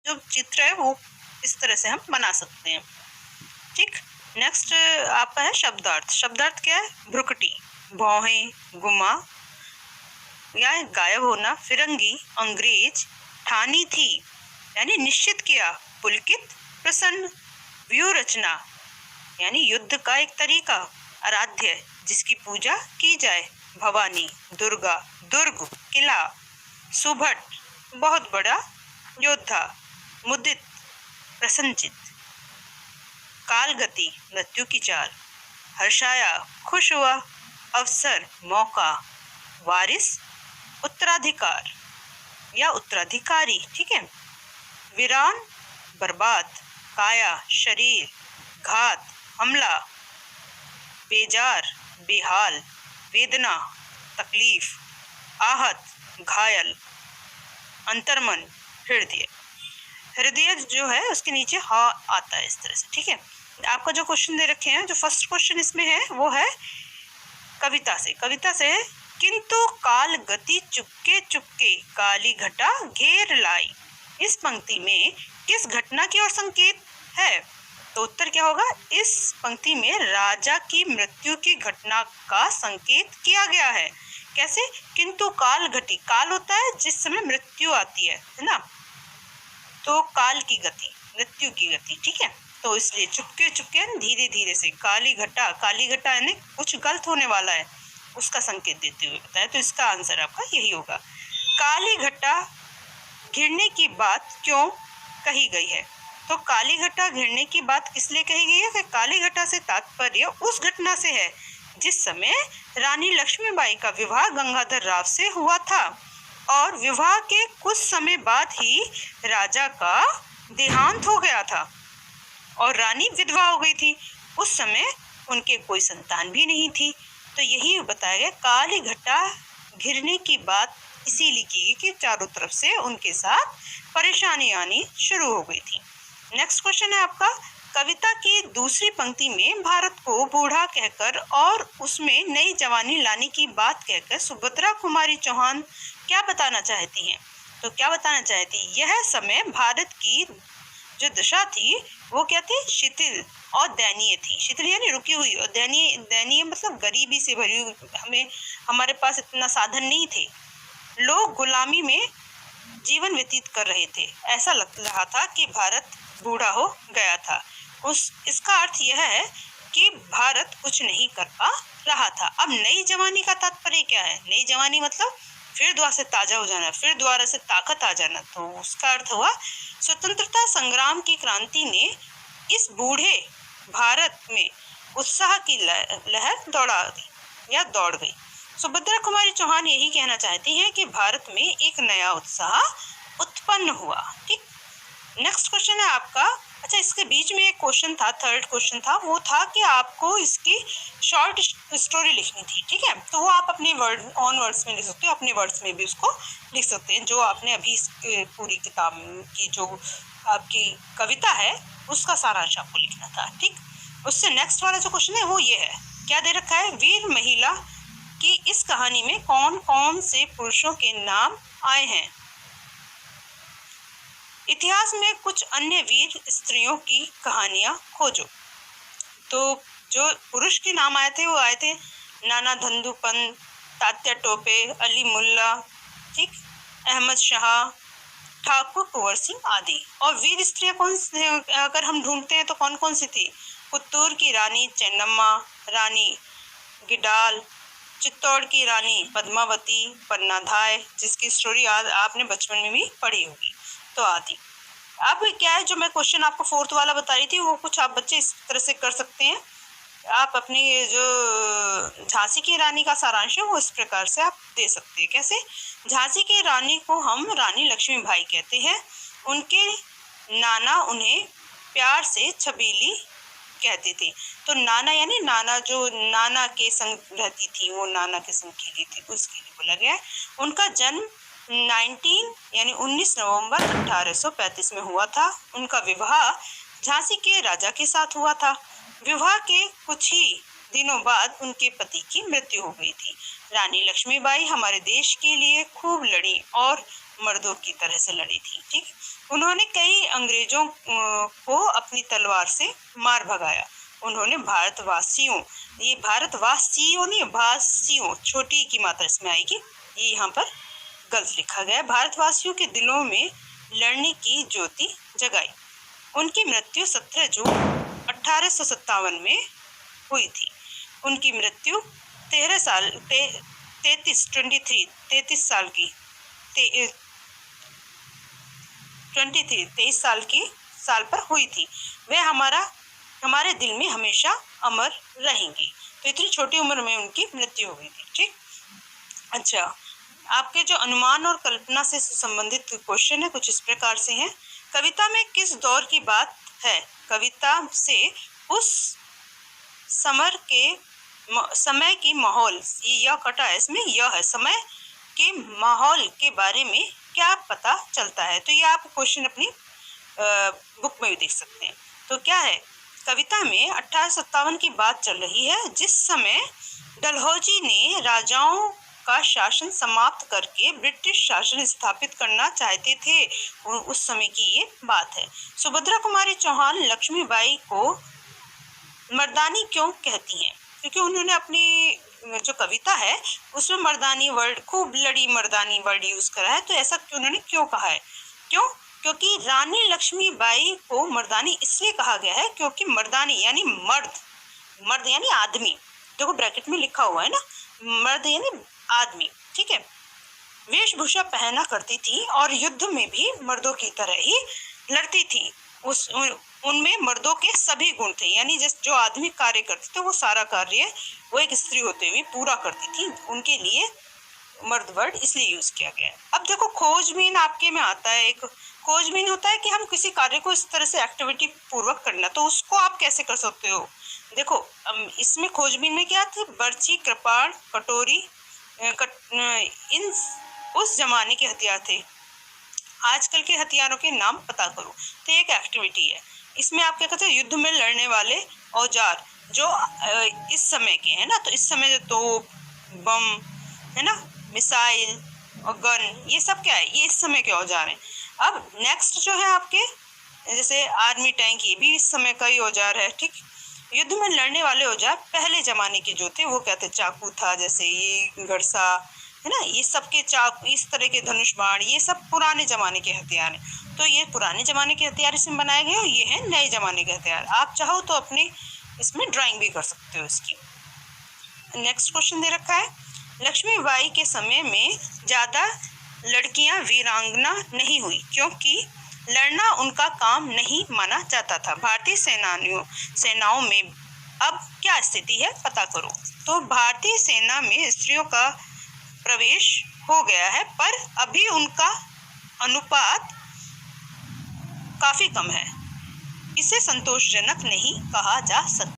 जो चित्र है वो इस तरह से हम बना सकते हैं। ठीक, नेक्स्ट आपका है शब्दार्थ। शब्दार्थ क्या है? भ्रुकुटी, भौहें, गुमा या गायब होना, फिरंगी, अंग्रेज, ठानी थी यानी निश्चित किया, पुलकित, प्रसन्न, व्यूह रचना यानी युद्ध का एक तरीका, आराध्य जिसकी पूजा की जाए, भवानी, दुर्गा, दुर्ग, किला, सुभट बहुत बड़ा योद्धा, मुदित प्रसन्नचित, कालगति मृत्यु की चाल, हर्षाया खुश हुआ, अवसर मौका, वारिस उत्तराधिकार या उत्तराधिकारी। ठीक है, वीरान बर्बाद, काया शरीर, घात हमला, बेजार बेहाल, वेदना तकलीफ, आहत घायल, अंतर्मन हृदय। हृदय जो है उसके नीचे हा आता है इस तरह से। ठीक है, आपका जो क्वेश्चन दे रखे हैं, जो फर्स्ट क्वेश्चन इसमें है वो है कविता से। कविता से किंतु काल गति चुपके चुपके काली घटा घेर लाई, इस पंक्ति में किस घटना की ओर संकेत है? तो उत्तर क्या होगा? इस पंक्ति में राजा की मृत्यु की घटना का संकेत किया गया है। कैसे? किंतु काल घटी, काल होता है जिस समय मृत्यु आती है ना, तो काल की गति मृत्यु की गति। ठीक है, तो इसलिए चुपके चुपके धीरे धीरे से, काली घटा, काली घटा यानी कुछ गलत होने वाला है उसका संकेत देते हुए बताया। तो इसका आंसर आपका यही होगा। काली घटा घिरने की बात क्यों कही गई है? तो काली घटा घिरने की बात किस लिए कही गई है? कि काली घटा से तात्पर्य उस घटना से है जिस समय रानी लक्ष्मीबाई का विवाह गंगाधर राव से हुआ था और विवाह के कुछ समय बाद ही राजा का देहांत हो गया था और रानी विधवा हो गई थी। उस समय उनके कोई संतान भी नहीं थी। तो यही बताया गया, काली घटा घिरने की बात इसीलिए की गई कि चारों तरफ से उनके साथ परेशानी आनी शुरू हो गई थी। नेक्स्ट क्वेश्चन है आपका, कविता की दूसरी पंक्ति में भारत को बूढ़ा कहकर और उसमें नई जवानी लाने की बात कहकर सुभद्रा कुमारी चौहान क्या बताना चाहती हैं? तो क्या बताना चाहती? यह समय भारत की जो दशा थी वो क्या थी? शिथिल और दयनीय थी। शिथिल यानी रुकी हुई, और दयनीय, दयनीय मतलब गरीबी से भरी हुई। हमारे पास इतना साधन नहीं थे, लोग गुलामी में जीवन व्यतीत कर रहे थे। ऐसा लग रहा था कि भारत बूढ़ा हो गया था। इसका अर्थ यह है कि भारत कुछ नहीं कर पा रहा था। अब नई जवानी का तात्पर्य क्या है? नई जवानी मतलब फिर दोबारा से ताजा हो जाना, फिर दोबारा से ताकत आ जाना। तो उसका अर्थ हुआ स्वतंत्रता संग्राम की क्रांति ने इस बूढ़े भारत में उत्साह की लहर दौड़ा दी या दौड़ गई। सुभद्रा कुमारी चौहान यही कहना चाहती हैं कि भारत में एक नया उत्साह उत्पन्न हुआ। ठीक, नेक्स्ट क्वेश्चन है आपका। अच्छा, इसके बीच में एक क्वेश्चन था, थर्ड क्वेश्चन था, वो था कि आपको इसकी शॉर्ट स्टोरी लिखनी थी। ठीक है, तो वो आप अपने ऑन वर्ड्स में लिख सकते हो, अपने वर्ड्स में भी उसको लिख सकते हैं। जो आपने अभी पूरी किताब की जो आपकी कविता है उसका सारांश आपको लिखना था। ठीक, उससे नेक्स्ट वाला जो क्वेश्चन है वो ये है, क्या दे रखा है? वीर महिला की इस कहानी में कौन कौन से पुरुषों के नाम आए हैं? इतिहास में कुछ अन्य वीर स्त्रियों की कहानियां खोजो। तो जो पुरुष के नाम आए थे वो आए थे नाना धंधुपंत, तात्या टोपे, अली मुल्ला, ठीक, अहमद शाह, ठाकुर कुंवर सिंह आदि। और वीर स्त्रियां कौन से अगर हम ढूंढते हैं तो कौन कौन सी थी? पुत्तूर की रानी चेन्नम्मा, रानी गिडाल, चित्तौड़ की रानी पद्मावती, पन्नाधाय जिसकी स्टोरी आपने बचपन में भी पढ़ी होगी, तो आदि। अब क्या है, जो मैं क्वेश्चन आपको फोर्थ वाला बता रही थी वो कुछ आप बच्चे इस तरह से कर सकते हैं। आप अपने जो झांसी की रानी का सारांश है वो इस प्रकार से आप दे सकते हैं। कैसे? झांसी की रानी को हम रानी लक्ष्मीबाई कहते हैं। उनके नाना उन्हें प्यार से छबीली कहते थे। तो नाना यानी नाना जो नाना के संग रहती थी, वो नाना के संग खेली थी, उसके लिए बोला गया है। उनका जन्म 19 नवंबर 1835 में हुआ था। उनका विवाह झांसी के राजा के साथ हुआ था। विवाह के कुछ ही दिनों बाद उनके पति की मृत्यु हो गई थी। रानी लक्ष्मीबाई हमारे देश के लिए खूब लड़ी और मर्दों की तरह से लड़ी थी। ठीक, उन्होंने कई अंग्रेजों को अपनी तलवार से मार भगाया। उन्होंने भारतवासियों, ये भारतवासियों नहीं, वासियों, छोटी की मात्रा इसमें आएगी, ये यहाँ पर गलत लिखा गया है। भारतवासियों के दिलों में लड़ने की ज्योति जगाई। उनकी मृत्यु 17 जून 1857 में हुई थी। उनकी मृत्यु 33 साल पर हुई थी। वे हमारे दिल में हमेशा अमर रहेंगी। तो इतनी छोटी उम्र में उनकी मृत्यु हो गई थी। ठीक, अच्छा, आपके जो अनुमान और कल्पना से संबंधित क्वेश्चन है कुछ इस प्रकार से हैं। कविता में किस दौर की बात है? कविता से उस समय की माहौल, यह कटा है इसमें, यह है समय के माहौल के बारे में क्या पता चलता है? तो ये आप क्वेश्चन अपनी बुक में भी देख सकते हैं। तो क्या है, कविता में 1857 की बात चल रही है, जिस समय डलहौजी ने राजाओं का शासन समाप्त करके ब्रिटिश शासन स्थापित करना चाहते थे। उस समय की ये बात है। सुभद्रा कुमारी चौहान लक्ष्मीबाई को मर्दानी क्यों कहती हैं? क्योंकि उन्होंने अपनी जो कविता है उसमें मर्दानी वर्ड, खूब लड़ी मर्दानी वर्ड यूज करा है। तो ऐसा उन्होंने क्यों कहा है? क्योंकि रानी लक्ष्मीबाई को मर्दानी इसलिए कहा गया है क्योंकि मर्दानी यानी मर्द यानी आदमी, देखो ब्रैकेट में लिखा हुआ है ना, मर्द यानी आदमी। ठीक है, वेशभूषा पहना करती थी और युद्ध में भी मर्दों की तरह ही लड़ती थी। उनमें मर्दों के सभी गुण थे, यानी जो आदमी कार्य करते थे वो सारा कार्य वो एक स्त्री होते हुए पूरा करती थी। उनके लिए मर्द वर्ड इसलिए यूज किया गया है। अब देखो, खोजबीन आपके में आता है। एक खोजबीन होता है कि हम किसी कार्य को इस तरह से एक्टिविटी पूर्वक करना, तो उसको आप कैसे कर सकते हो? देखो, इसमें खोजबीन में क्या थे? बर्ची, कृपाण, कटोरी, इन उस जमाने के हथियार थे। आजकल के हथियारों के नाम पता करो। तो एक एक्टिविटी है। इसमें आप क्या कहते हैं? युद्ध में लड़ने वाले औजार जो इस समय के हैं ना, तो इस समय जो तोप, बम है ना, मिसाइल और गन, ये सब क्या है? ये इस समय के औजार हैं। अब नेक्स्ट जो है आपके, जैसे आर्मी टैंक, ये भी इस समय का ही औजार है। ठीक, युद्ध में लड़ने वाले औजार पहले जमाने के जो थे वो कहते चाकू था, जैसे ये गरसा है ना, ये सब के चाकू, इस तरह के धनुष बाण, ये सब पुराने जमाने के हथियार हैं। तो ये पुराने जमाने के हथियार इसमें बनाए गए और ये है नए जमाने के हथियार। आप चाहो तो अपने इसमें ड्राइंग भी कर सकते हो इसकी। नेक्स्ट क्वेश्चन दे रखा है, लक्ष्मीबाई के समय में ज्यादा लड़कियां वीरांगना नहीं हुई क्योंकि लड़ना उनका काम नहीं माना जाता था। भारतीय सेनाओं में अब क्या स्थिति है पता करो। तो भारतीय सेना में स्त्रियों का प्रवेश हो गया है, पर अभी उनका अनुपात काफी कम है। इसे संतोषजनक नहीं कहा जा सकता।